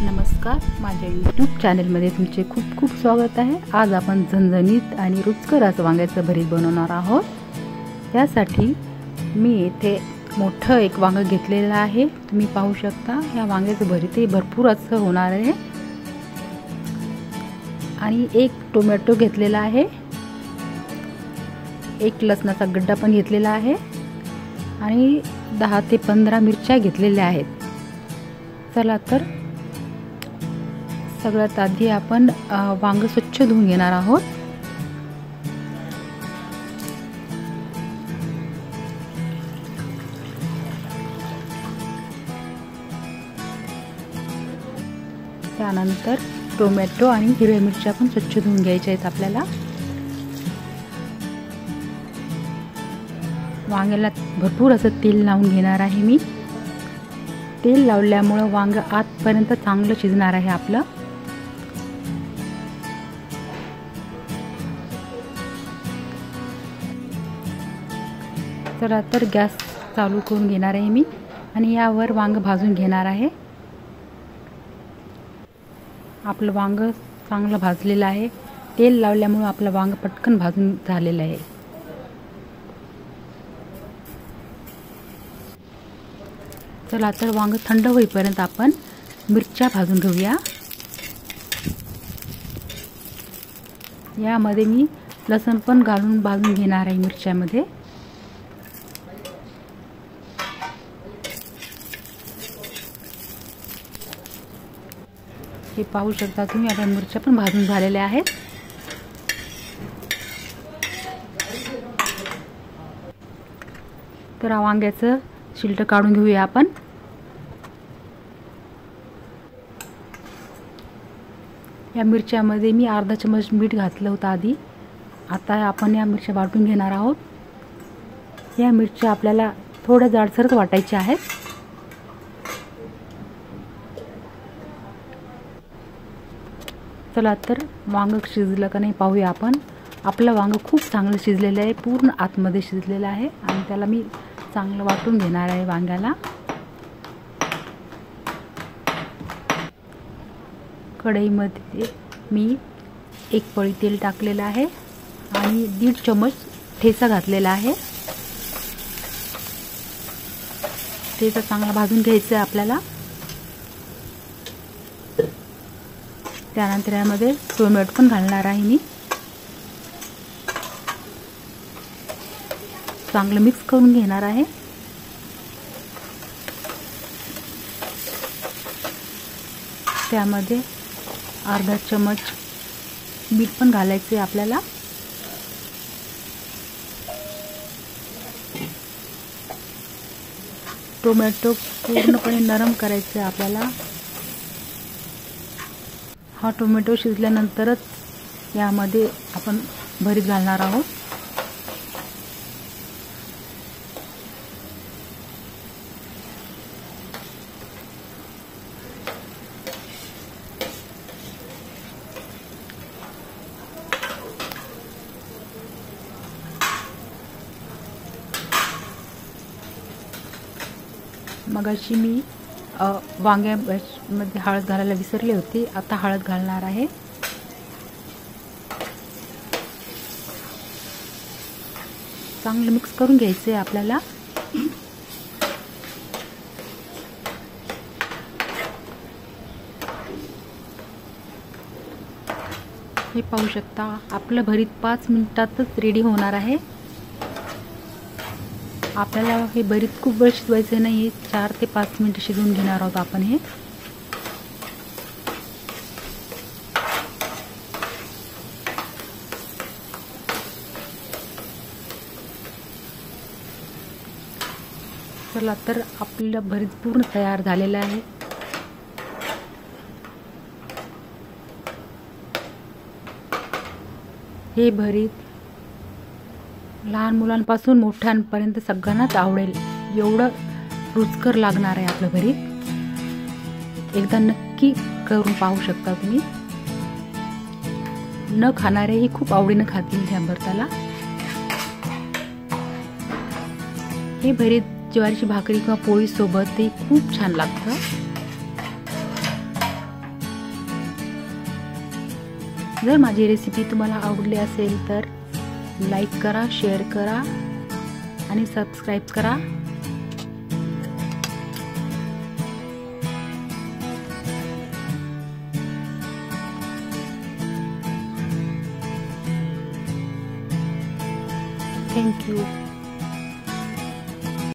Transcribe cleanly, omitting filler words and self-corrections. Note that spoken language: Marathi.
नमस्कार, माझ्या यूट्यूब चॅनलमध्ये तुमचे खूप खूप स्वागत आहे। आज आपण झणझणीत आणि रुचकर असं वांग्याचं भरीत बनवणार आहोत। त्यासाठी मी इथे मोठं एक वांग घेतलेलं आहे। तुम्ही पाहू शकता या वांग्याचं भरीत भरपूर असं होणार आहे। आणि एक टोमॅटो घेतलेला आहे, एक लसणाचा गड्डा पण घेतलेला आहे आणि 10 ते 15 मिरच्या घेतलेल्या आहेत। चला तर सगळ्यात आधी आपण वांग स्वच्छ धुवून घेणार आहोत। त्यानंतर टोमॅटो आणि हिरव्या मिरच्या पण स्वच्छ धुवून घ्यायच्या आहेत आपल्याला। वांग्याला भरपूर असं तेल लावून घेणार आहे मी। तेल लावल्यामुळे वांग आतपर्यंत चांगलं शिजणार आहे आपलं। चला तर गॅस चालू करून घेणार आहे मी आणि यावर वांग भाजून घेणार आहे। आपलं वांग चांगलं भाजलेलं आहे। तेल लावल्यामुळे आपलं वांग पटकन भाजून झालेलं आहे। चला तर वांग थंड होईपर्यंत आपण मिरच्या भाजून घेऊया। यामध्ये मी लसूण पण घालून भाजून घेणार आहे मिरच्यामध्ये। हे पाहू शकता तुम्ही, आता मिरच्या पण भाजून झालेल्या आहेत। तर वांग्याचं छिलटं काढून घेऊया आपण। या मिरच्यामध्ये मी अर्धा चमच मीठ घातलं होतं आधी। आता आपण या मिरच्या वाटून घेणार आहोत। या मिरच्या आपल्याला थोड्या जाडसरच वाटायच्या आहेत। चला तर वांग शिजलं का नाही पाहूया आपण। आपलं वांग खूप चांगलं शिजलेलं आहे, पूर्ण आतमध्ये शिजलेलं आहे आणि त्याला मी चांगलं वाटून घेणार आहे वांग्याला। कढईमध्ये मी एक पळी तेल टाकलेलं आहे आणि 1.5 चमच ठेचा घातलेला आहे। ठेचा चांगला भाजून घ्यायचा आहे आपल्याला। त्यानंतर यामध्ये टोमॅटो पण घालणार आहे मी। चांगलं मिक्स करून घेणार आहे। त्यामध्ये अर्धा चमच मीठ पण घालायचे आपल्याला। टोमॅटो पूर्णपणे नरम करायचे आपल्याला। हा टोमॅटो शिजल्यानंतरच यामध्ये आपण भरीत घालणार आहोत। मगाशी मी वांग्यामध्ये हळद घालायला विसरले होते, आता हळद घालणार आहे। चांगलं मिक्स करून घ्यायचं आहे आपल्याला। हे पाहू शकता आपलं भरीत 5 मिनिटातच रेडी होणार आहे। आपल्याला हे भरीत खूप वेळ शिजवायचं नाही, 4 ते 5 मिनिटं शिजवून घेणार आहोत आपण हे। चला तर आपलं भरीत पूर्ण तयार झालेलं आहे। हे भरीत लहान मुलांपासून मोठ्यांपर्यंत सगळ्यांनाच आवडेल, एवढं रुचकर लागणार आहे आपलं भरीत। एकदा नक्की करून पाहू शकता तुम्ही। न खाणारेही खूप आवडीने खातील ह्या भरताला। हे भरीत ज्वारीची भाकरी किंवा पोळी सोबत ते खूप छान लागतं। जर माझी रेसिपी तुम्हाला आवडली असेल तर लाईक करा, शेअर करा आणि सबस्क्राईब करा. थँक्यू.